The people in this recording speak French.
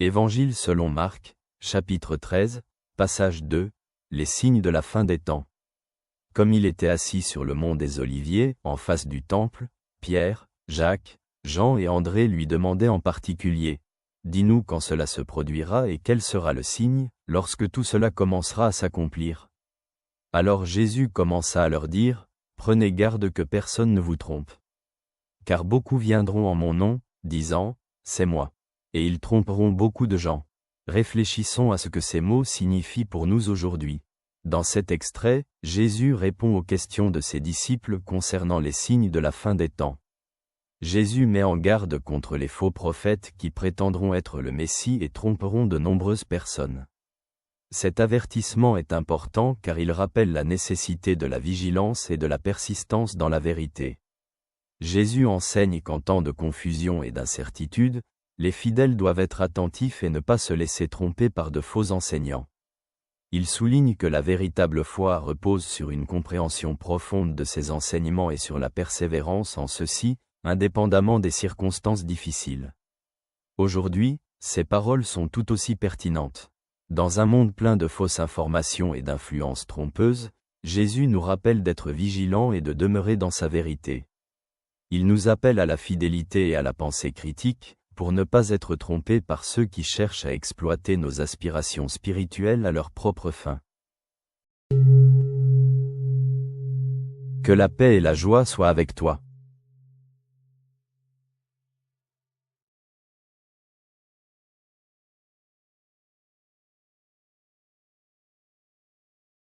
Évangile selon Marc, chapitre 13, passage 2, les signes de la fin des temps. Comme il était assis sur le mont des Oliviers, en face du temple, Pierre, Jacques, Jean et André lui demandaient en particulier, « Dis-nous quand cela se produira et quel sera le signe, lorsque tout cela commencera à s'accomplir. » Alors Jésus commença à leur dire, « Prenez garde que personne ne vous trompe. Car beaucoup viendront en mon nom, disant, « C'est moi. » Et ils tromperont beaucoup de gens. Réfléchissons à ce que ces mots signifient pour nous aujourd'hui. Dans cet extrait, Jésus répond aux questions de ses disciples concernant les signes de la fin des temps. Jésus met en garde contre les faux prophètes qui prétendront être le Messie et tromperont de nombreuses personnes. Cet avertissement est important car il rappelle la nécessité de la vigilance et de la persistance dans la vérité. Jésus enseigne qu'en temps de confusion et d'incertitude, les fidèles doivent être attentifs et ne pas se laisser tromper par de faux enseignants. Il souligne que la véritable foi repose sur une compréhension profonde de ces enseignements et sur la persévérance en ceux-ci, indépendamment des circonstances difficiles. Aujourd'hui, ces paroles sont tout aussi pertinentes. Dans un monde plein de fausses informations et d'influences trompeuses, Jésus nous rappelle d'être vigilants et de demeurer dans sa vérité. Il nous appelle à la fidélité et à la pensée critique, pour ne pas être trompés par ceux qui cherchent à exploiter nos aspirations spirituelles à leur propre fin. Que la paix et la joie soient avec toi.